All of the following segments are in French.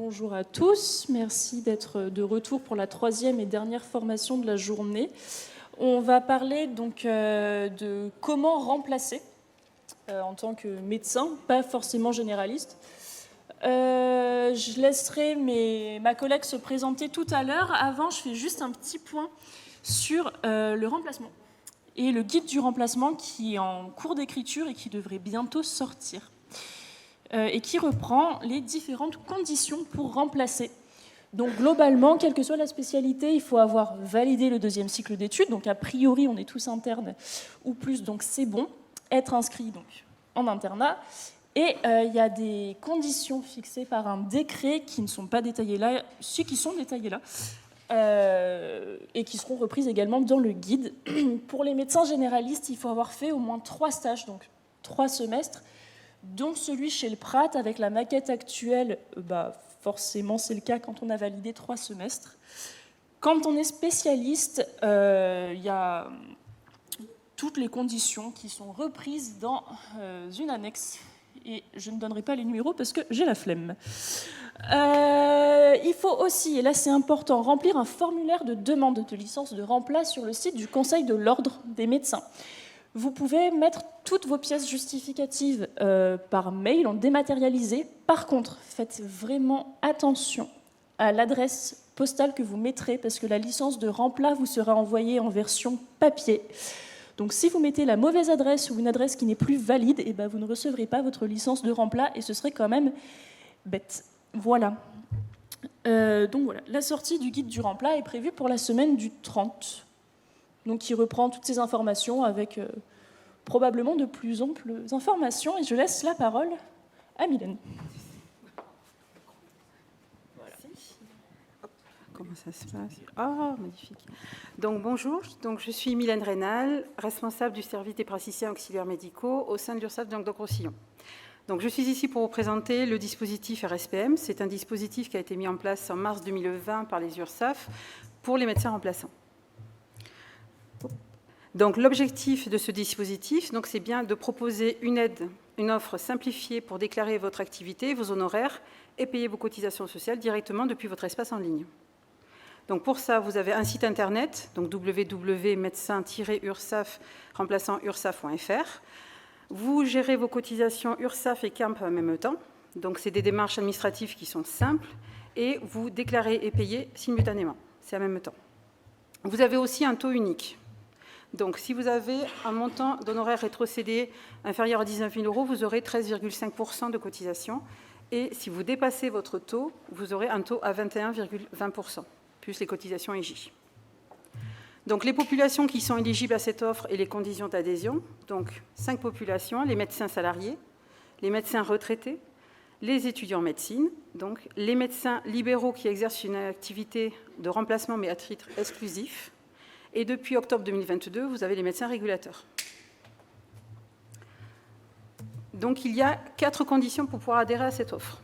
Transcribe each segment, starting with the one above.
Bonjour à tous, merci d'être de retour pour la troisième et dernière formation de la journée. On va parler donc de comment remplacer en tant que médecin, pas forcément généraliste. Je laisserai ma collègue se présenter tout à l'heure. Avant, je fais juste un petit point sur le remplacement et le guide du remplacement qui est en cours d'écriture et qui devrait bientôt sortir. Et qui reprend les différentes conditions pour remplacer. Donc globalement, quelle que soit la spécialité, il faut avoir validé le deuxième cycle d'études, donc a priori on est tous internes ou plus, donc c'est bon, être inscrit donc en internat, et il y a des conditions fixées par un décret qui ne sont pas détaillées là, qui sont détaillées là, et qui seront reprises également dans le guide. Pour les médecins généralistes, il faut avoir fait au moins 3 stages, donc 3 semestres, dont celui chez le Prat avec la maquette actuelle, forcément c'est le cas quand on a validé 3 semestres. Quand on est spécialiste, il y a toutes les conditions qui sont reprises dans une annexe, et je ne donnerai pas les numéros parce que j'ai la flemme. Il faut aussi, et là c'est important, remplir un formulaire de demande de licence de remplacement sur le site du Conseil de l'Ordre des médecins. Vous pouvez mettre toutes vos pièces justificatives par mail en dématérialisé. Par contre, faites vraiment attention à l'adresse postale que vous mettrez parce que la licence de remplacement vous sera envoyée en version papier. Donc si vous mettez la mauvaise adresse ou une adresse qui n'est plus valide, vous ne recevrez pas votre licence de remplacement et ce serait quand même bête. Voilà. Donc voilà, la sortie du guide du remplacement est prévue pour la semaine du 30. Donc qui reprend toutes ces informations avec probablement de plus amples informations. Et je laisse la parole à Mylène. Voilà. Comment ça se passe? Oh, magnifique. Donc bonjour, je suis Mylène Rénal, responsable du service des praticiens auxiliaires médicaux au sein de l'URSSAF de Languedoc-Roussillon. Donc je suis ici pour vous présenter le dispositif RSPM. C'est un dispositif qui a été mis en place en mars 2020 par les URSSAF pour les médecins remplaçants. Donc l'objectif de ce dispositif, c'est bien de proposer une offre simplifiée pour déclarer votre activité, vos honoraires et payer vos cotisations sociales directement depuis votre espace en ligne. Donc pour ça, vous avez un site internet, donc www.médecin-ursaf-ursaf.fr. Vous gérez vos cotisations URSSAF et CAMP en même temps. Donc c'est des démarches administratives qui sont simples et vous déclarez et payez simultanément. C'est en même temps. Vous avez aussi un taux unique. Donc, si vous avez un montant d'honoraires rétrocédés inférieur à 19 000 €, vous aurez 13,5% de cotisation. Et si vous dépassez votre taux, vous aurez un taux à 21,20%, plus les cotisations EJ. Donc, les populations qui sont éligibles à cette offre et les conditions d'adhésion, donc 5 populations, les médecins salariés, les médecins retraités, les étudiants en médecine, donc les médecins libéraux qui exercent une activité de remplacement mais à titre exclusif. Et depuis octobre 2022, vous avez les médecins régulateurs. Donc, il y a 4 conditions pour pouvoir adhérer à cette offre.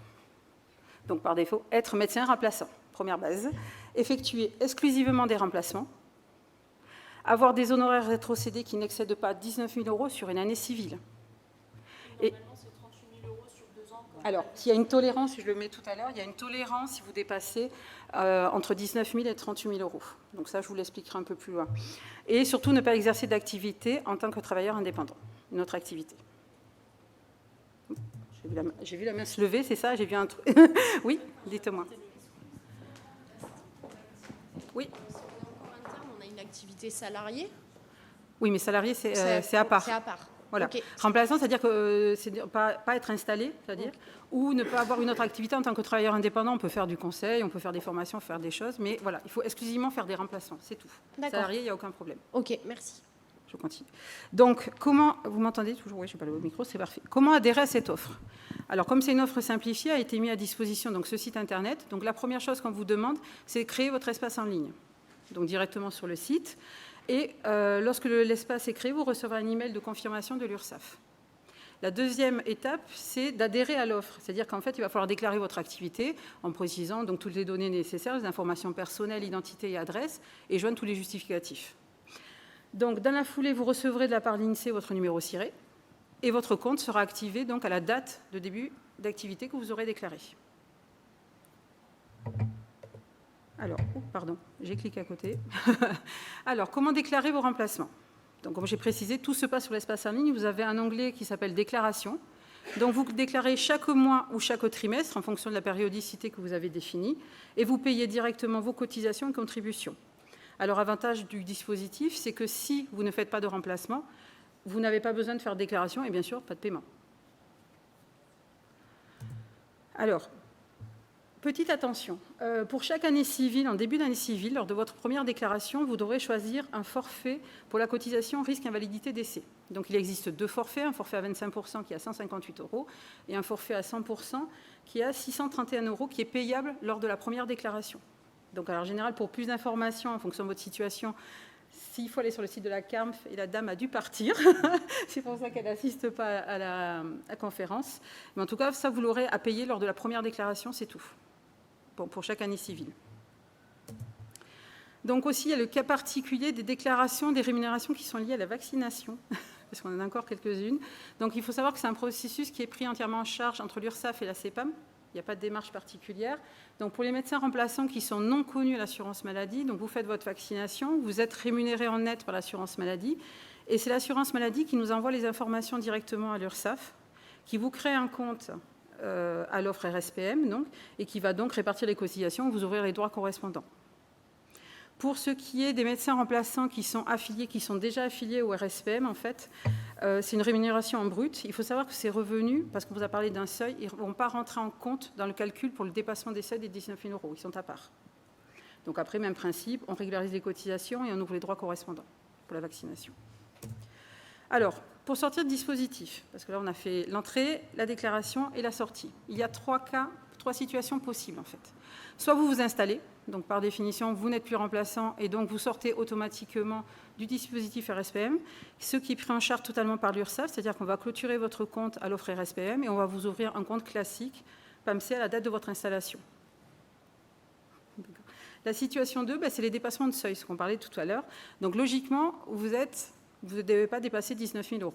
Donc, par défaut, être médecin remplaçant, première base. Effectuer exclusivement des remplacements. Avoir des honoraires rétrocédés qui n'excèdent pas 19 000 € sur une année civile. Et c'est 38 000 € sur 2 ans. Alors, il y a une tolérance, je le mets tout à l'heure, il y a une tolérance si vous dépassez entre 19 000 et 38 000 €. Donc ça, je vous l'expliquerai un peu plus loin. Et surtout, ne pas exercer d'activité en tant que travailleur indépendant, une autre activité. J'ai vu la main se lever, c'est ça? J'ai vu un truc. Oui, dites-moi. Oui. On a une activité salariée. Oui, mais salarié, c'est à part. C'est à part. Voilà. Okay. Remplaçant, c'est-à-dire que c'est pas être installé, c'est-à-dire, ou ne pas avoir une autre activité en tant que travailleur indépendant. On peut faire du conseil, on peut faire des formations, faire des choses, mais voilà, il faut exclusivement faire des remplacements, c'est tout. Salarié, il n'y a aucun problème. Ok, merci. Je continue. Donc, comment, vous m'entendez toujours? Oui, je n'ai pas le micro, c'est parfait. Comment adhérer à cette offre? Alors, comme c'est une offre simplifiée, a été mis à disposition donc, ce site internet. Donc, la première chose qu'on vous demande, c'est de créer votre espace en ligne. Donc, directement sur le site. Et lorsque l'espace est créé, vous recevrez un email de confirmation de l'URSSAF. La deuxième étape, c'est d'adhérer à l'offre. C'est-à-dire qu'en fait, il va falloir déclarer votre activité en précisant donc, toutes les données nécessaires, les informations personnelles, identité et adresse, et joindre tous les justificatifs. Donc, dans la foulée, vous recevrez de la part de l'INSEE votre numéro ciré, et votre compte sera activé donc, à la date de début d'activité que vous aurez déclarée. Alors, pardon, j'ai cliqué à côté. Alors, comment déclarer vos remplacements? Donc, comme j'ai précisé, tout se passe sur l'espace en ligne. Vous avez un onglet qui s'appelle « Déclaration ». Donc, vous déclarez chaque mois ou chaque trimestre en fonction de la périodicité que vous avez définie et vous payez directement vos cotisations et contributions. Alors, avantage du dispositif, c'est que si vous ne faites pas de remplacement, vous n'avez pas besoin de faire de déclaration et bien sûr, pas de paiement. Alors, petite attention, pour chaque année civile, en début d'année civile, lors de votre première déclaration, vous devrez choisir un forfait pour la cotisation risque invalidité décès. Donc il existe deux forfaits, un forfait à 25% qui est à 158 € et un forfait à 100% qui est à 631 € qui est payable lors de la première déclaration. Donc en général, pour plus d'informations en fonction de votre situation, s'il faut aller sur le site de la CAMF, et la dame a dû partir, c'est pour ça qu'elle n'assiste pas à la conférence. Mais en tout cas, ça, vous l'aurez à payer lors de la première déclaration, c'est tout, pour chaque année civile. Donc aussi, il y a le cas particulier des déclarations des rémunérations qui sont liées à la vaccination, parce qu'on en a encore quelques-unes. Donc il faut savoir que c'est un processus qui est pris entièrement en charge entre l'URSSAF et la CEPAM. Il n'y a pas de démarche particulière. Donc, pour les médecins remplaçants qui sont non connus à l'assurance maladie, donc vous faites votre vaccination, vous êtes rémunéré en net par l'assurance maladie, et c'est l'assurance maladie qui nous envoie les informations directement à l'URSSAF, qui vous crée un compte à l'offre RSPM, donc, et qui va donc répartir les cotisations, vous ouvrir les droits correspondants. Pour ce qui est des médecins remplaçants qui sont affiliés, qui sont déjà affiliés au RSPM, en fait, c'est une rémunération en brut. Il faut savoir que ces revenus, parce qu'on vous a parlé d'un seuil, ils ne vont pas rentrer en compte dans le calcul pour le dépassement des seuils des 19 000 €. Ils sont à part. Donc après, même principe, on régularise les cotisations et on ouvre les droits correspondants pour la vaccination. Alors, pour sortir de dispositif, parce que là, on a fait l'entrée, la déclaration et la sortie. Il y a trois situations possibles, en fait. Soit vous vous installez, donc par définition, vous n'êtes plus remplaçant et donc vous sortez automatiquement du dispositif RSPM, ce qui est pris en charge totalement par l'URSSAF, c'est-à-dire qu'on va clôturer votre compte à l'offre RSPM et on va vous ouvrir un compte classique PAMC à la date de votre installation. La situation 2, c'est les dépassements de seuil, ce qu'on parlait tout à l'heure. Donc logiquement, vous ne devez pas dépasser 19 000 €.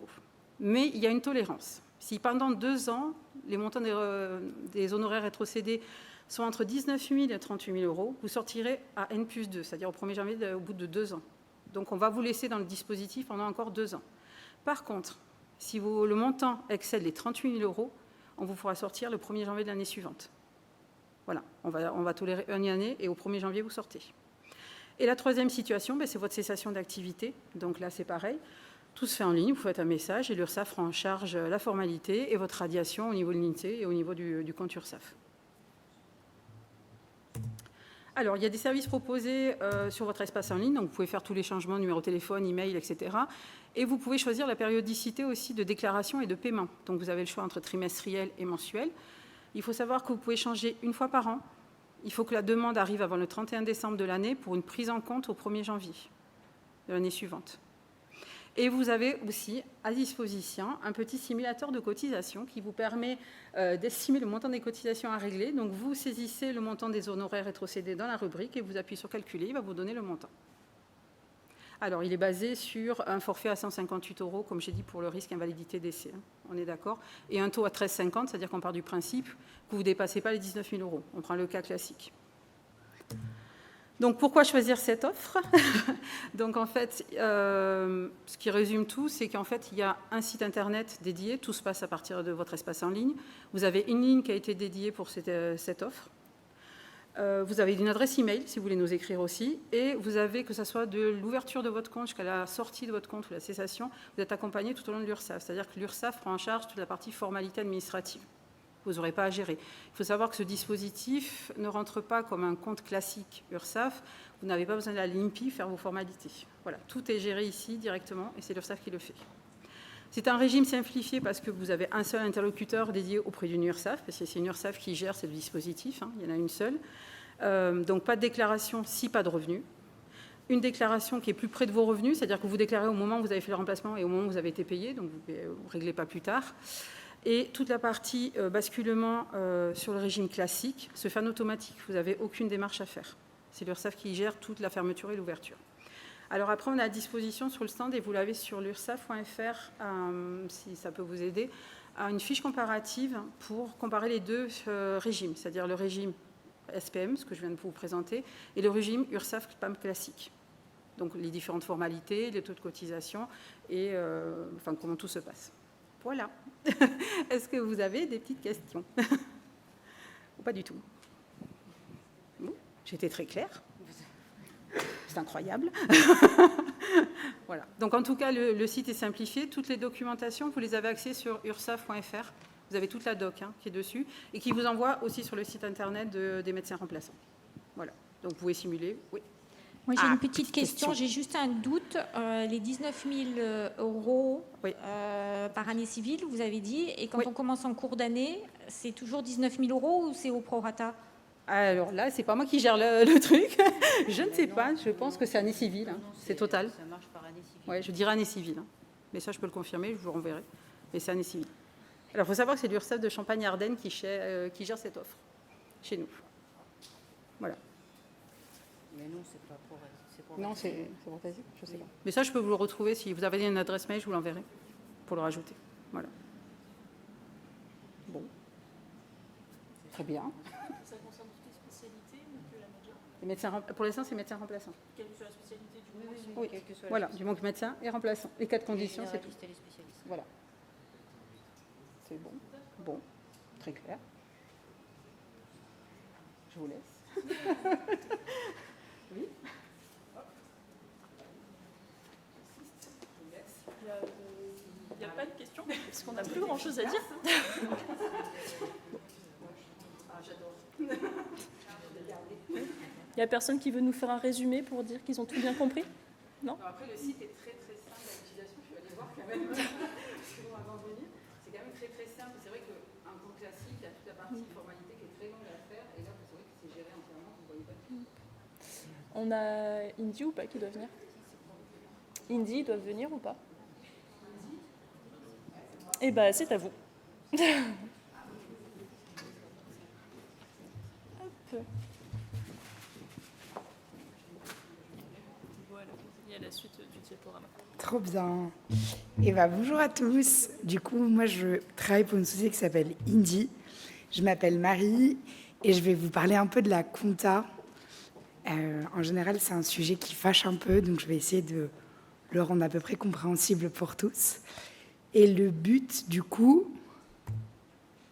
Mais il y a une tolérance. Si pendant 2 ans, les montants des honoraires rétrocédés sont entre 19 000 et 38 000 €, vous sortirez à N+2, c'est-à-dire au 1er janvier au bout de 2 ans. Donc on va vous laisser dans le dispositif pendant encore 2 ans. Par contre, si le montant excède les 38 000 €, on vous fera sortir le 1er janvier de l'année suivante. Voilà, on va tolérer une année et au 1er janvier, vous sortez. Et la troisième situation, c'est votre cessation d'activité. Donc là, c'est pareil. Tout se fait en ligne, vous faites un message et l'URSSAF prend en charge la formalité et votre radiation au niveau de l'INSEE et au niveau du compte URSSAF. Alors, il y a des services proposés sur votre espace en ligne, donc vous pouvez faire tous les changements, numéro de téléphone, email, etc. Et vous pouvez choisir la périodicité aussi de déclaration et de paiement. Donc, vous avez le choix entre trimestriel et mensuel. Il faut savoir que vous pouvez changer une fois par an. Il faut que la demande arrive avant le 31 décembre de l'année pour une prise en compte au 1er janvier de l'année suivante. Et vous avez aussi à disposition un petit simulateur de cotisation qui vous permet d'estimer le montant des cotisations à régler. Donc, vous saisissez le montant des honoraires rétrocédés dans la rubrique et vous appuyez sur « Calculer », il va vous donner le montant. Alors, il est basé sur un forfait à 158 €, comme j'ai dit, pour le risque invalidité décès. On est d'accord? Et un taux à 13,50, c'est-à-dire qu'on part du principe que vous ne dépassez pas les 19 000 €. On prend le cas classique. Donc, pourquoi choisir cette offre? Donc, en fait, ce qui résume tout, c'est qu'en fait, il y a un site Internet dédié. Tout se passe à partir de votre espace en ligne. Vous avez une ligne qui a été dédiée pour cette offre. Vous avez une adresse email, si vous voulez nous écrire aussi. Et vous avez, que ce soit de l'ouverture de votre compte jusqu'à la sortie de votre compte ou la cessation, vous êtes accompagné tout au long de l'URSSAF. C'est-à-dire que l'URSSAF prend en charge toute la partie formalité administrative. Vous n'aurez pas à gérer. Il faut savoir que ce dispositif ne rentre pas comme un compte classique URSSAF. Vous n'avez pas besoin de la LIMPI faire vos formalités. Voilà, tout est géré ici directement et c'est l'URSSAF qui le fait. C'est un régime simplifié parce que vous avez un seul interlocuteur dédié auprès d'une URSSAF, parce que c'est une URSSAF qui gère ce dispositif, il y en a une seule. Donc pas de déclaration si pas de revenus. Une déclaration qui est plus près de vos revenus, c'est-à-dire que vous déclarez au moment où vous avez fait le remplacement et au moment où vous avez été payé, donc vous ne réglez pas plus tard. Et toute la partie basculement sur le régime classique se fait en automatique. Vous n'avez aucune démarche à faire. C'est l'URSSAF qui gère toute la fermeture et l'ouverture. Alors après, on a à disposition sur le stand, et vous l'avez sur l'ursaf.fr, si ça peut vous aider, une fiche comparative pour comparer les deux régimes, c'est-à-dire le régime SPM, ce que je viens de vous présenter, et le régime URSSAF-PAM classique. Donc les différentes formalités, les taux de cotisation et comment tout se passe. Voilà. Est-ce que vous avez des petites questions? Ou pas du tout? Bon, j'étais très claire. C'est incroyable. Voilà. Donc en tout cas, le site est simplifié. Toutes les documentations, vous les avez accès sur ursaf.fr. Vous avez toute la doc qui est dessus et qui vous envoie aussi sur le site internet des médecins remplaçants. Voilà. Donc vous pouvez simuler. Oui. Moi, j'ai une petite question. J'ai juste un doute. Les 19 000 euros oui. Par année civile, vous avez dit, et quand oui. on commence en cours d'année, c'est toujours 19 000 euros ou c'est au prorata? Alors là, c'est pas moi qui gère le truc. Je ne sais pas. Je pense que c'est année civile. C'est total. Ça marche par année civile. Oui, je dirais année civile. Mais ça, je peux le confirmer. Je vous renverrai. Mais c'est année civile. Alors, il faut savoir que c'est l'URSSAF de Champagne-Ardenne qui gère cette offre chez nous. Voilà. Mais non, c'est pas pour... Non, c'est pour Tazik, je sais pas. Mais ça, je peux vous le retrouver. Si vous avez une adresse mail, je vous l'enverrai pour le rajouter. Voilà. Bon. Très bien. Ça concerne toutes les spécialités ou que la médecin? Les médecins, pour l'instant, c'est médecin remplaçant. Quelle que soit la spécialité du moment? Oui, quelle que soit voilà, du manque médecin et remplaçant. Les 4 conditions, c'est tout. Voilà. C'est bon. Bon, très clair. Je vous laisse. Oui. Il n'y a pas de questions, parce qu'on n'a plus grand-chose à dire. J'adore. Il n'y a personne qui veut nous faire un résumé pour dire qu'ils ont tout bien compris? Non. Après, le site est très très simple à l'utilisation. Je vais aller voir quand même. Avant de venir, c'est quand même très très simple. C'est vrai qu'un cours classique, il y a toute la partie formalité qui est très longue à faire. Et là, c'est vrai que c'est géré entièrement. Vous voyez pas tout. On a Indy ou pas qui doit venir? Indy, ils doivent venir ou pas? Eh bien, c'est à vous. Hop. Voilà, il y a la suite du diaporama. Trop bien. Et bonjour à tous. Du coup, moi, je travaille pour une société qui s'appelle Indy. Je m'appelle Marie et je vais vous parler un peu de la compta. En général, c'est un sujet qui fâche un peu, donc je vais essayer de le rendre à peu près compréhensible pour tous. Et le but, du coup,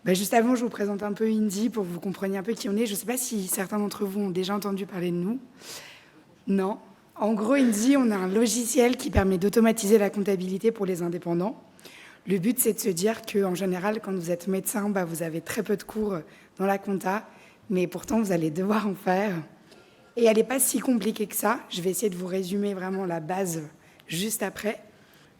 juste avant, je vous présente un peu Indy pour que vous compreniez un peu qui on est. Je ne sais pas si certains d'entre vous ont déjà entendu parler de nous. Non. En gros, Indy, on a un logiciel qui permet d'automatiser la comptabilité pour les indépendants. Le but, c'est de se dire qu'en général, quand vous êtes médecin, vous avez très peu de cours dans la compta, mais pourtant, vous allez devoir en faire. Et elle n'est pas si compliquée que ça. Je vais essayer de vous résumer vraiment la base juste après.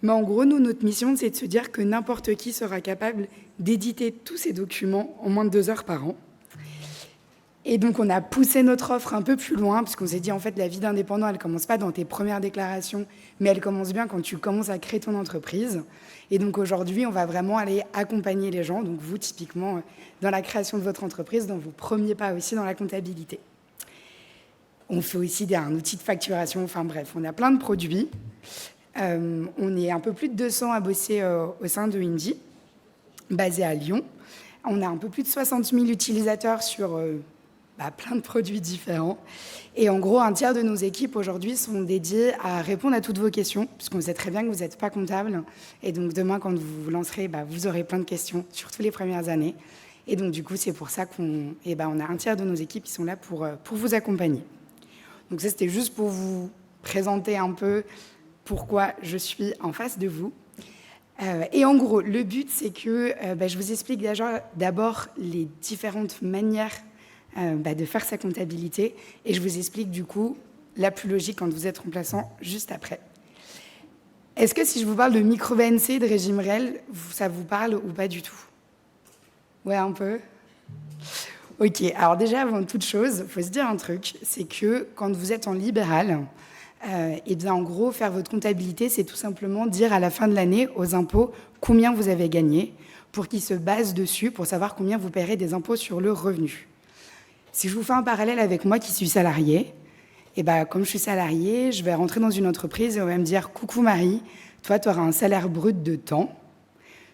Mais en gros, nous, notre mission, c'est de se dire que n'importe qui sera capable d'éditer tous ces documents en moins de 2 heures par an. Et donc, on a poussé notre offre un peu plus loin, parce qu'on s'est dit, en fait, la vie d'indépendant, elle ne commence pas dans tes premières déclarations, mais elle commence bien quand tu commences à créer ton entreprise. Et donc, aujourd'hui, on va vraiment aller accompagner les gens, donc vous, typiquement, dans la création de votre entreprise, dans vos premiers pas aussi dans la comptabilité. On fait aussi un outil de facturation, enfin bref, on a plein de produits. On est un peu plus de 200 à bosser au sein de Indy, basé à Lyon. On a un peu plus de 60 000 utilisateurs sur plein de produits différents. Et en gros, un tiers de nos équipes aujourd'hui sont dédiées à répondre à toutes vos questions, puisqu'on sait très bien que vous n'êtes pas comptable. Et donc demain, quand vous vous lancerez, vous aurez plein de questions, surtout les premières années. Et donc du coup, c'est pour ça qu'on a un tiers de nos équipes qui sont là pour vous accompagner. Donc ça, c'était juste pour vous présenter un peu pourquoi je suis en face de vous. Et en gros, le but, c'est que je vous explique d'abord les différentes manières de faire sa comptabilité et je vous explique du coup la plus logique quand vous êtes remplaçant juste après. Est-ce que si je vous parle de micro-BNC, de régime réel, ça vous parle ou pas du tout? Ouais, un peu. Ok, alors déjà, avant toute chose, il faut se dire un truc, c'est que quand vous êtes en libéral, en gros, faire votre comptabilité, c'est tout simplement dire à la fin de l'année aux impôts combien vous avez gagné pour qu'ils se basent dessus pour savoir combien vous paierez des impôts sur le revenu. Si je vous fais un parallèle avec moi qui suis salariée, comme je suis salariée, je vais rentrer dans une entreprise et on va me dire « Coucou Marie, toi, tu auras un salaire brut de temps.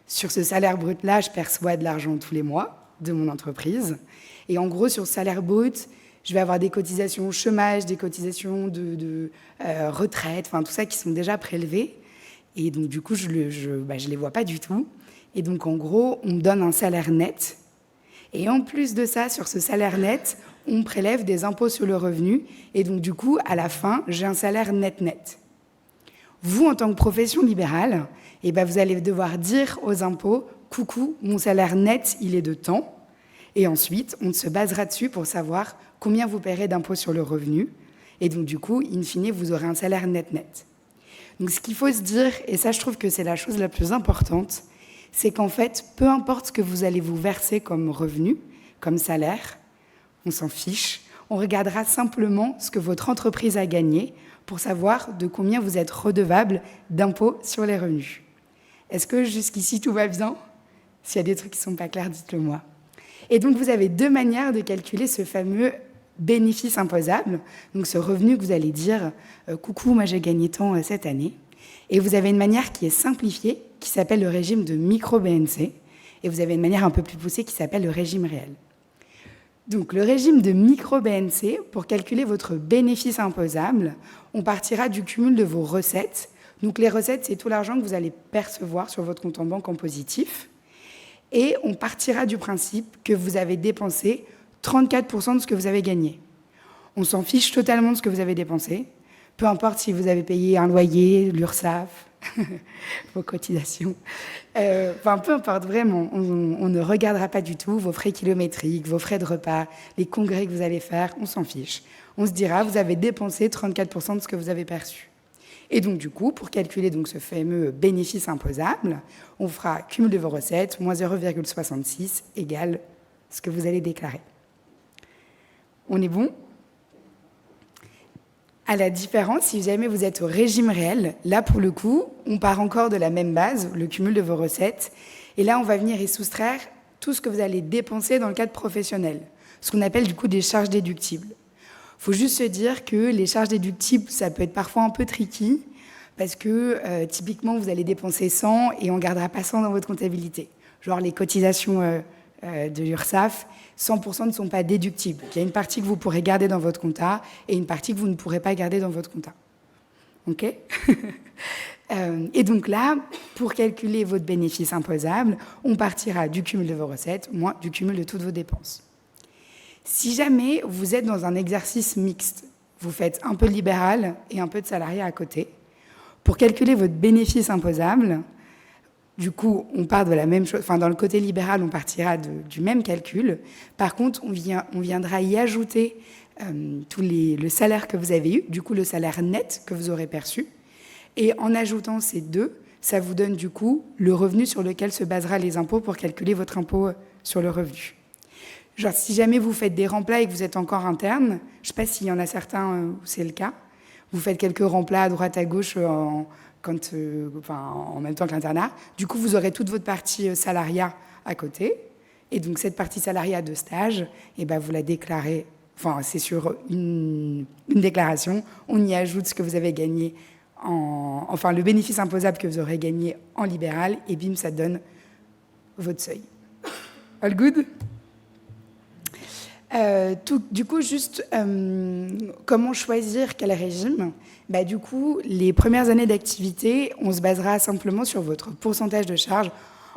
Sur ce salaire brut-là, je perçois de l'argent tous les mois. de mon entreprise. Et en gros, sur le salaire brut, je vais avoir des cotisations chômage, des cotisations de retraite, enfin tout ça qui sont déjà prélevées. Et donc, du coup, je les vois pas du tout. Et donc, en gros, on me donne un salaire net. Et en plus de ça, sur ce salaire net, on prélève des impôts sur le revenu. Et donc, du coup, à la fin, j'ai un salaire net. Vous, en tant que profession libérale, vous allez devoir dire aux impôts « Coucou, mon salaire net, il est de temps ». Et ensuite, on se basera dessus pour savoir combien vous paierez d'impôts sur le revenu. Et donc, du coup, in fine, vous aurez un salaire net. Donc, ce qu'il faut se dire, et ça, je trouve que c'est la chose la plus importante, c'est qu'en fait, peu importe ce que vous allez vous verser comme revenu, comme salaire, on s'en fiche. On regardera simplement ce que votre entreprise a gagné pour savoir de combien vous êtes redevable d'impôts sur les revenus. Est-ce que jusqu'ici, tout va bien? S'il y a des trucs qui ne sont pas clairs, dites-le moi. Et donc, vous avez 2 manières de calculer ce fameux bénéfice imposable, donc ce revenu que vous allez dire « Coucou, moi j'ai gagné tant cette année ». Et vous avez une manière qui est simplifiée, qui s'appelle le régime de micro-BNC, et vous avez une manière un peu plus poussée qui s'appelle le régime réel. Donc, le régime de micro-BNC, pour calculer votre bénéfice imposable, on partira du cumul de vos recettes. Donc, les recettes, c'est tout l'argent que vous allez percevoir sur votre compte en banque en positif. Et on partira du principe que vous avez dépensé 34% de ce que vous avez gagné. On s'en fiche totalement de ce que vous avez dépensé. Peu importe si vous avez payé un loyer, l'URSSAF, vos cotisations. Peu importe, vraiment. On ne regardera pas du tout vos frais kilométriques, vos frais de repas, les congrès que vous allez faire, on s'en fiche. On se dira, vous avez dépensé 34% de ce que vous avez perçu. Et donc, du coup, pour calculer donc, ce fameux bénéfice imposable, on fera cumul de vos recettes, moins 0,66 égale ce que vous allez déclarer. On est bon ? À la différence, si jamais vous êtes au régime réel, là, pour le coup, on part encore de la même base, le cumul de vos recettes. Et là, on va venir y soustraire tout ce que vous allez dépenser dans le cadre professionnel, ce qu'on appelle du coup des charges déductibles. Il faut juste se dire que les charges déductibles, ça peut être parfois un peu tricky, parce que typiquement, vous allez dépenser 100 et on ne gardera pas 100 dans votre comptabilité. Genre les cotisations de l'URSSAF, 100% ne sont pas déductibles. Il y a une partie que vous pourrez garder dans votre compta et une partie que vous ne pourrez pas garder dans votre compta. OK ? Et donc là, pour calculer votre bénéfice imposable, on partira du cumul de vos recettes moins du cumul de toutes vos dépenses. Si jamais vous êtes dans un exercice mixte, vous faites un peu de libéral et un peu de salarié à côté, pour calculer votre bénéfice imposable, du coup, on part de la même chose. Enfin, dans le côté libéral, on partira du même calcul. Par contre, on viendra y ajouter le salaire que vous avez eu, du coup, le salaire net que vous aurez perçu. Et en ajoutant ces deux, ça vous donne du coup le revenu sur lequel se basera les impôts pour calculer votre impôt sur le revenu. Genre, si jamais vous faites des remplats et que vous êtes encore interne, je ne sais pas s'il y en a certains où c'est le cas, vous faites quelques remplats à droite à gauche en même temps que l'internat. Du coup, vous aurez toute votre partie salariat à côté. Et donc, cette partie salariat de stage, vous la déclarez. Enfin, c'est sur une déclaration. On y ajoute ce que vous avez gagné le bénéfice imposable que vous aurez gagné en libéral. Et bim, ça donne votre seuil. All good ? Du coup, juste comment choisir quel régime ? Du coup, les premières années d'activité, on se basera simplement sur votre pourcentage de charge.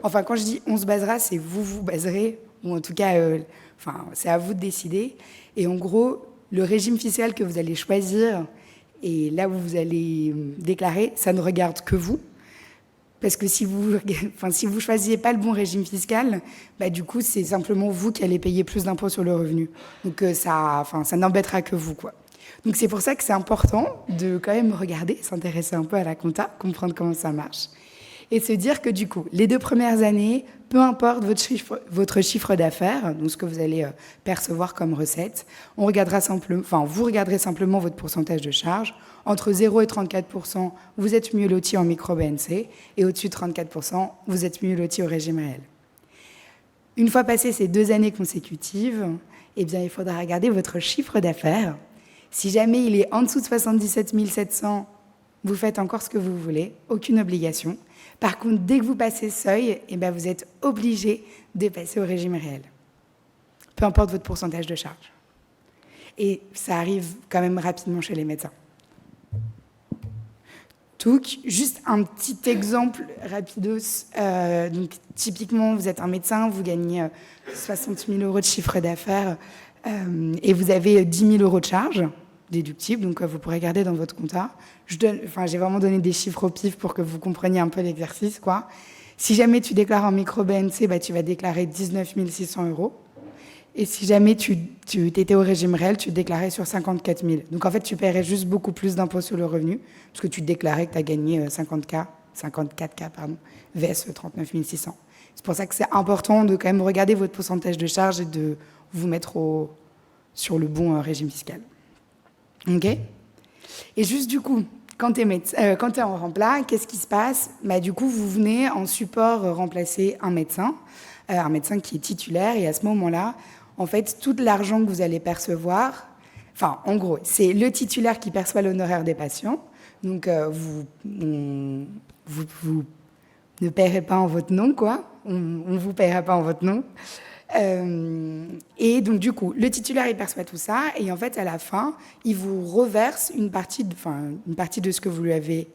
Enfin, quand je dis on se basera, c'est vous baserez, ou en tout cas, c'est à vous de décider. Et en gros, le régime fiscal que vous allez choisir et là où vous allez déclarer, ça ne regarde que vous. Parce que si vous choisissez pas le bon régime fiscal, du coup, c'est simplement vous qui allez payer plus d'impôts sur le revenu. Donc, ça n'embêtera que vous, quoi. Donc, c'est pour ça que c'est important de quand même regarder, s'intéresser un peu à la compta, comprendre comment ça marche. Et se dire que, du coup, les 2 premières années, peu importe votre chiffre d'affaires, donc ce que vous allez percevoir comme recette, vous regarderez simplement votre pourcentage de charge. Entre 0 et 34%, vous êtes mieux loti en micro-BNC, et au-dessus de 34%, vous êtes mieux loti au régime réel. Une fois passées ces 2 années consécutives, il faudra regarder votre chiffre d'affaires. Si jamais il est en dessous de 77 700, vous faites encore ce que vous voulez, aucune obligation. Par contre, dès que vous passez ce seuil, vous êtes obligé de passer au régime réel. peu importe votre pourcentage de charge. Et ça arrive quand même rapidement chez les médecins. Donc, juste un petit exemple rapidos. Donc, typiquement, vous êtes un médecin, vous gagnez 60 000 € de chiffre d'affaires et vous avez 10 000 € de charges déductibles, donc vous pourrez garder dans votre compta. J'ai vraiment donné des chiffres au pif pour que vous compreniez un peu l'exercice, quoi. Si jamais tu déclares en micro-BNC, tu vas déclarer 19 600 €. Et si jamais tu étais au régime réel, tu déclarais sur 54 000. Donc en fait, tu paierais juste beaucoup plus d'impôts sur le revenu, parce que tu déclarais que tu as gagné 54K, VS 39 600. C'est pour ça que c'est important de quand même regarder votre pourcentage de charge et de vous mettre sur le bon régime fiscal. OK ? Et juste du coup, quand tu es en remplat, qu'est-ce qui se passe ? Du coup, vous venez en support remplacer un médecin qui est titulaire, et à ce moment-là, en fait, tout l'argent que vous allez percevoir, enfin, en gros, c'est le titulaire qui perçoit l'honoraire des patients. Donc, vous ne paierez pas en votre nom, quoi. On ne vous paiera pas en votre nom. Et donc, du coup, le titulaire, il perçoit tout ça. Et en fait, à la fin, il vous reverse une partie de ce que vous lui avez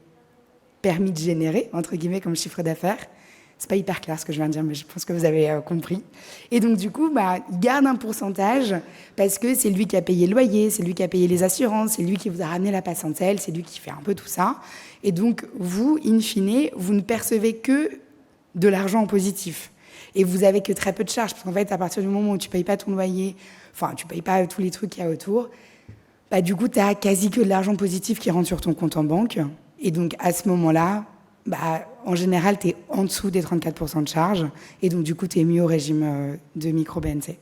permis de générer, entre guillemets, comme chiffre d'affaires. C'est pas hyper clair ce que je viens de dire, mais je pense que vous avez compris. Et donc, du coup, il garde un pourcentage parce que c'est lui qui a payé le loyer, c'est lui qui a payé les assurances, c'est lui qui vous a ramené la patientèle, c'est lui qui fait un peu tout ça. Et donc, vous, in fine, vous ne percevez que de l'argent en positif. Et vous avez que très peu de charges. Parce qu'en fait, à partir du moment où tu ne payes pas ton loyer, enfin, tu ne payes pas tous les trucs qu'il y a autour, du coup, tu n'as quasi que de l'argent positif qui rentre sur ton compte en banque. Et donc, à ce moment-là, en général, tu es en dessous des 34% de charges. Et donc, du coup, tu es mieux au régime de micro-BNC.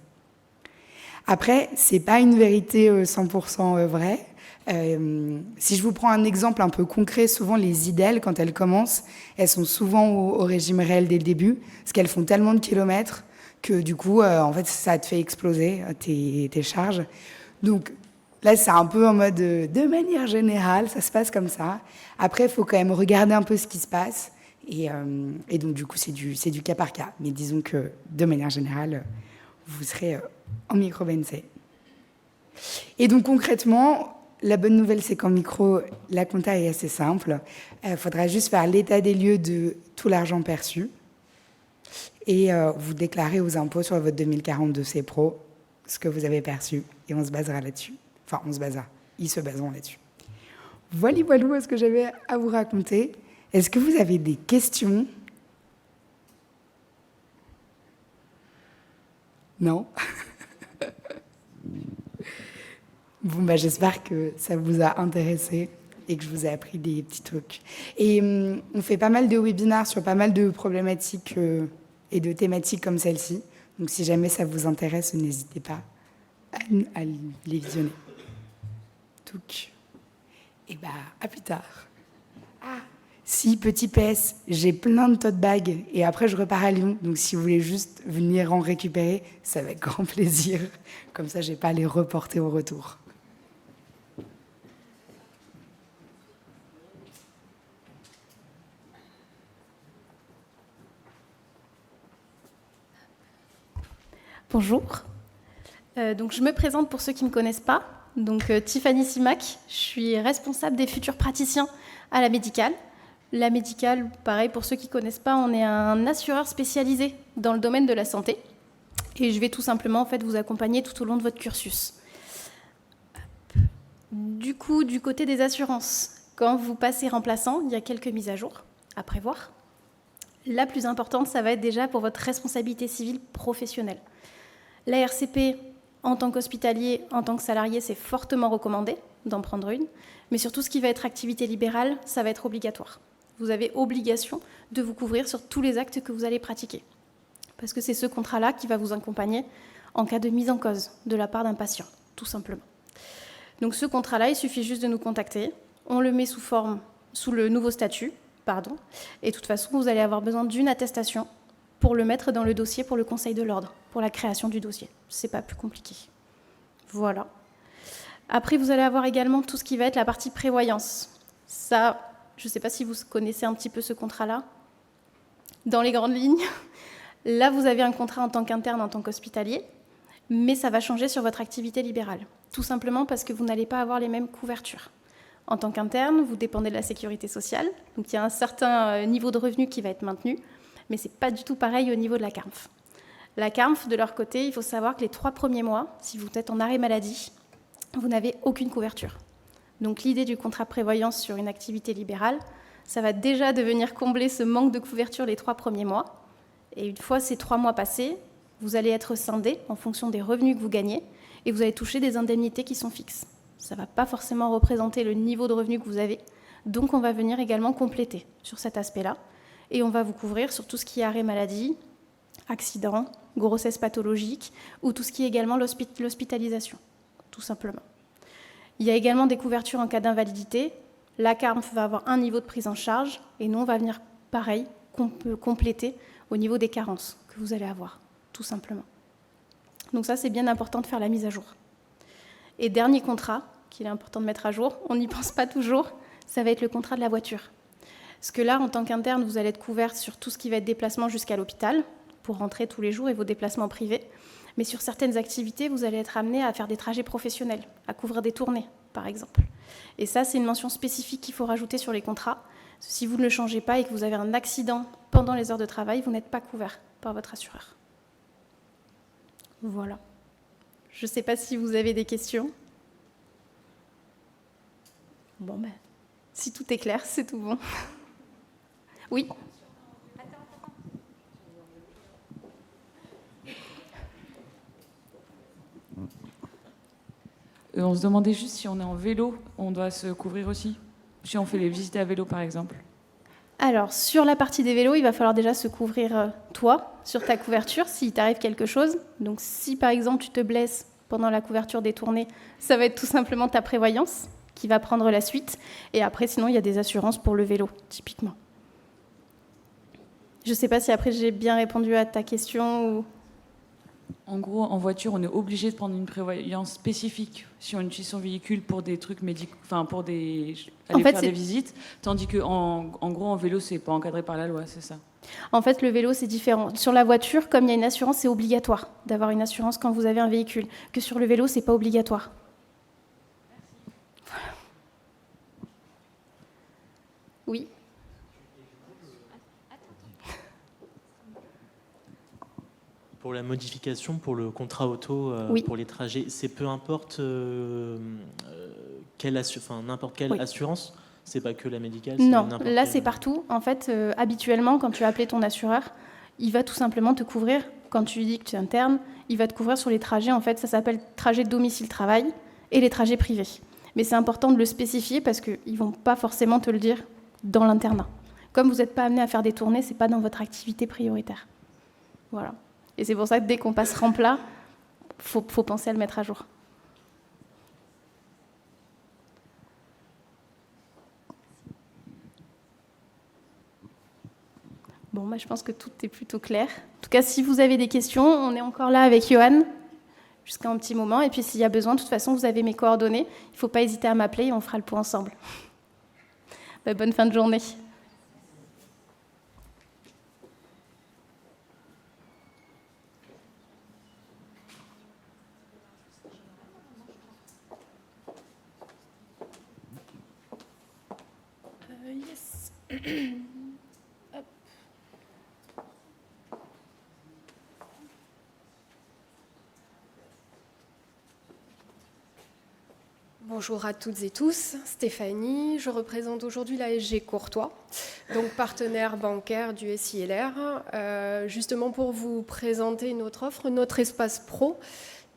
Après, ce n'est pas une vérité 100% vraie. Si je vous prends un exemple un peu concret, souvent les IDEL, quand elles commencent, elles sont souvent au régime réel dès le début, parce qu'elles font tellement de kilomètres que du coup, en fait, ça te fait exploser tes charges. Donc là, c'est un peu en mode, de manière générale, ça se passe comme ça. Après, il faut quand même regarder un peu ce qui se passe. Et donc, du coup, c'est du cas par cas. Mais disons que, de manière générale, vous serez en micro-BNC. Et donc, concrètement, la bonne nouvelle, c'est qu'en micro, la compta est assez simple. Il faudra juste faire l'état des lieux de tout l'argent perçu et vous déclarer aux impôts sur votre 2042 CPRO ce que vous avez perçu. Et on se basera là-dessus. Enfin, ils se baseront là-dessus. Voilà ce que j'avais à vous raconter. Est-ce que vous avez des questions ? Non ? Bon, j'espère que ça vous a intéressé et que je vous ai appris des petits trucs. Et on fait pas mal de webinaires sur pas mal de problématiques et de thématiques comme celle-ci. Donc, si jamais ça vous intéresse, n'hésitez pas à les visionner. Donc, à plus tard. Ah, si, petit PS, j'ai plein de tote bags et après je repars à Lyon. Donc, si vous voulez juste venir en récupérer, c'est avec grand plaisir. Comme ça, je n'ai pas à les reporter au retour. Bonjour. Donc, je me présente pour ceux qui ne me connaissent pas. Donc, Tiffany Simac, je suis responsable des futurs praticiens à la médicale. La médicale, pareil, pour ceux qui ne connaissent pas, on est un assureur spécialisé dans le domaine de la santé. Et je vais tout simplement vous accompagner tout au long de votre cursus. Du coup, du côté des assurances, quand vous passez remplaçant, il y a quelques mises à jour à prévoir. La plus importante, ça va être déjà pour votre responsabilité civile professionnelle. La RCP, en tant qu'hospitalier, en tant que salarié, c'est fortement recommandé d'en prendre une. Mais surtout, ce qui va être activité libérale, ça va être obligatoire. Vous avez obligation de vous couvrir sur tous les actes que vous allez pratiquer. Parce que c'est ce contrat-là qui va vous accompagner en cas de mise en cause de la part d'un patient, tout simplement. Donc ce contrat-là, il suffit juste de nous contacter. On le met sous le nouveau statut, et de toute façon, vous allez avoir besoin d'une attestation pour le mettre dans le dossier pour le Conseil de l'Ordre, pour la création du dossier. C'est pas plus compliqué. Voilà. Après, vous allez avoir également tout ce qui va être la partie prévoyance. Ça, je ne sais pas si vous connaissez un petit peu ce contrat-là. Dans les grandes lignes, là, vous avez un contrat en tant qu'interne, en tant qu'hospitalier. mais ça va changer sur votre activité libérale. Tout simplement parce que vous n'allez pas avoir les mêmes couvertures. En tant qu'interne, vous dépendez de la sécurité sociale, donc il y a un certain niveau de revenu qui va être maintenu, mais ce n'est pas du tout pareil au niveau de la CARMF. La CARMF, de leur côté, il faut savoir que les 3 premiers mois, si vous êtes en arrêt maladie, vous n'avez aucune couverture. Donc l'idée du contrat de prévoyance sur une activité libérale, ça va déjà devenir combler ce manque de couverture les 3 premiers mois. Et une fois ces 3 mois passés, vous allez être scindé en fonction des revenus que vous gagnez et vous allez toucher des indemnités qui sont fixes. Ça ne va pas forcément représenter le niveau de revenu que vous avez, donc on va venir également compléter sur cet aspect-là et on va vous couvrir sur tout ce qui est arrêt maladie, accident, grossesse pathologique ou tout ce qui est également l'hospitalisation, tout simplement. Il y a également des couvertures en cas d'invalidité. La CARMF va avoir un niveau de prise en charge et nous, on va venir, pareil, compléter au niveau des carences que vous allez avoir, tout simplement. Donc ça, c'est bien important de faire la mise à jour. Et dernier contrat, qu'il est important de mettre à jour, on n'y pense pas toujours, ça va être le contrat de la voiture. Parce que là, en tant qu'interne, vous allez être couvert sur tout ce qui va être déplacement jusqu'à l'hôpital, pour rentrer tous les jours et vos déplacements privés. Mais sur certaines activités, vous allez être amené à faire des trajets professionnels, à couvrir des tournées, par exemple. Et ça, c'est une mention spécifique qu'il faut rajouter sur les contrats. Si vous ne le changez pas et que vous avez un accident pendant les heures de travail, vous n'êtes pas couvert par votre assureur. Voilà. Je ne sais pas si vous avez des questions. Bon, ben, si tout est clair, c'est tout bon. Oui. On se demandait juste si on est en vélo, on doit se couvrir aussi. Si on fait les visites à vélo, par exemple. Alors, sur la partie des vélos, il va falloir déjà se couvrir toi, sur ta couverture, s'il t'arrive quelque chose. Donc, si par exemple tu te blesses pendant la couverture des tournées, ça va être tout simplement ta prévoyance qui va prendre la suite. Et après, sinon, il y a des assurances pour le vélo, typiquement. Je ne sais pas si après j'ai bien répondu à ta question ou... En gros, en voiture, on est obligé de prendre une prévoyance spécifique si on utilise son véhicule pour des trucs médicaux, enfin pour aller faire des visites, tandis que en gros, en vélo, c'est pas encadré par la loi, c'est ça. En fait, le vélo, c'est différent. Sur la voiture, comme il y a une assurance, c'est obligatoire d'avoir une assurance quand vous avez un véhicule. Que sur le vélo, c'est pas obligatoire. Voilà. Oui. Pour la modification, pour le contrat auto, oui. Pour les trajets, c'est peu importe n'importe quelle assurance. C'est pas que la médicale. Non, là c'est partout. En fait, habituellement, quand tu as appelé ton assureur, il va tout simplement te couvrir. Quand tu lui dis que tu es interne, il va te couvrir sur les trajets. En fait, ça s'appelle trajet domicile-travail et les trajets privés. Mais c'est important de le spécifier parce qu'ils ne vont pas forcément te le dire dans l'internat. Comme vous n'êtes pas amené à faire des tournées, ce n'est pas dans votre activité prioritaire. Voilà. Et c'est pour ça que dès qu'on passe remplat, faut penser à le mettre à jour. Bon, je pense que tout est plutôt clair. En tout cas, si vous avez des questions, on est encore là avec Johan jusqu'à un petit moment. Et puis, s'il y a besoin, de toute façon, vous avez mes coordonnées. Il ne faut pas hésiter à m'appeler et on fera le point ensemble. Bonne fin de journée. Yes. Hop. Bonjour à toutes et tous, Stéphanie, je représente aujourd'hui l'ASG Courtois, donc partenaire bancaire du SILR, justement pour vous présenter notre offre, notre espace pro,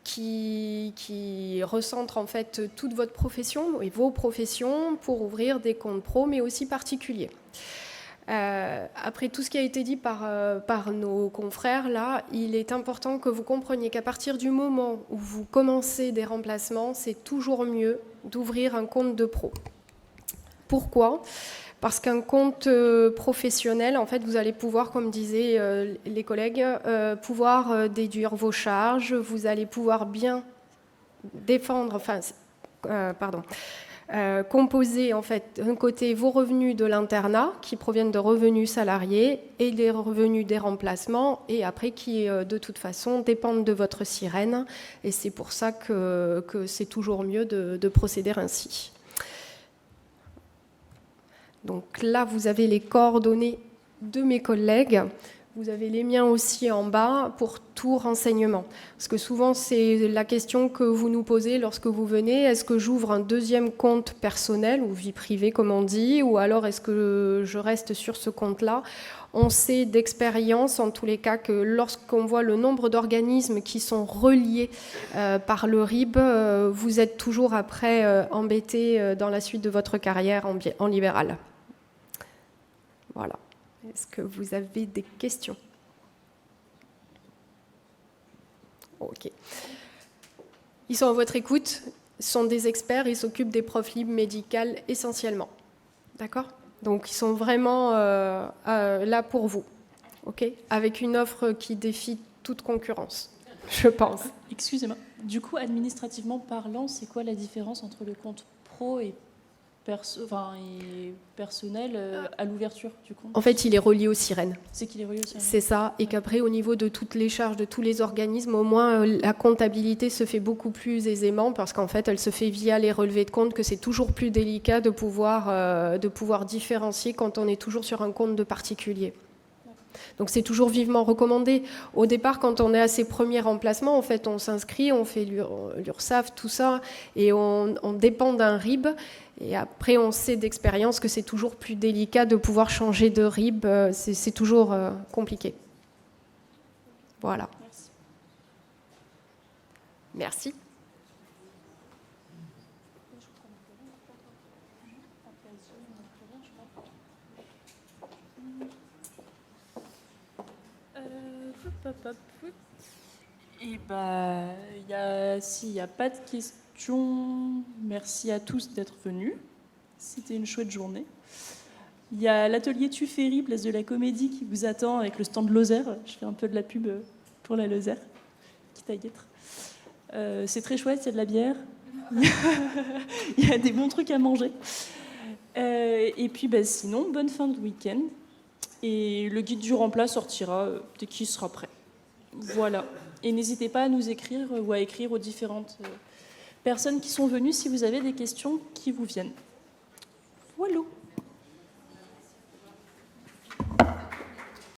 qui recentre en fait toute votre profession et vos professions pour ouvrir des comptes pro, mais aussi particuliers. Après tout ce qui a été dit par nos confrères, là, il est important que vous compreniez qu'à partir du moment où vous commencez des remplacements, c'est toujours mieux d'ouvrir un compte de pro. Pourquoi ? Parce qu'un compte professionnel, en fait, vous allez pouvoir, comme disaient les collègues, pouvoir déduire vos charges, vous allez pouvoir bien défendre, composer en fait d'un côté vos revenus de l'internat qui proviennent de revenus salariés et les revenus des remplacements et après qui de toute façon dépendent de votre sirène et c'est pour ça que c'est toujours mieux de procéder ainsi. Donc là vous avez les coordonnées de mes collègues. Vous avez les miens aussi en bas pour tout renseignement. Parce que souvent, c'est la question que vous nous posez lorsque vous venez. Est-ce que j'ouvre un deuxième compte personnel ou vie privée, comme on dit, ou alors est-ce que je reste sur ce compte-là? On sait d'expérience, en tous les cas, que lorsqu'on voit le nombre d'organismes qui sont reliés par le RIB, vous êtes toujours après embêté dans la suite de votre carrière en libéral. Voilà. Est-ce que vous avez des questions? Ok. Ils sont à votre écoute, sont des experts, ils s'occupent des profs libres médicales essentiellement. D'accord? Donc ils sont vraiment là pour vous. Ok? Avec une offre qui défie toute concurrence, je pense. Excusez-moi. Du coup, administrativement parlant, c'est quoi la différence entre le compte pro et personnel à l'ouverture du compte? En fait, il est relié aux sirènes. C'est qu'il est relié aux sirènes. C'est ça. Et qu'après, au niveau de toutes les charges de tous les organismes, au moins, la comptabilité se fait beaucoup plus aisément parce qu'en fait, elle se fait via les relevés de compte, que c'est toujours plus délicat de pouvoir différencier quand on est toujours sur un compte de particulier. Donc c'est toujours vivement recommandé. Au départ, quand on est à ses premiers remplacements, en fait, on s'inscrit, on fait l'URSSAF, tout ça, et on dépend d'un RIB. Et après, on sait d'expérience que c'est toujours plus délicat de pouvoir changer de RIB. C'est toujours compliqué. Voilà. Merci. Et s'il n'y a pas de questions, merci à tous d'être venus. C'était une chouette journée. Il y a l'atelier Tuffery, place de la Comédie, qui vous attend avec le stand Lozère. Je fais un peu de la pub pour la Lozère, quitte à y être. C'est très chouette, il y a de la bière. Il y a des bons trucs à manger. Et puis sinon, bonne fin de week-end. Et le guide du remplacement sortira dès qu'il sera prêt. Voilà. Et n'hésitez pas à nous écrire ou à écrire aux différentes personnes qui sont venues si vous avez des questions qui vous viennent. Voilà.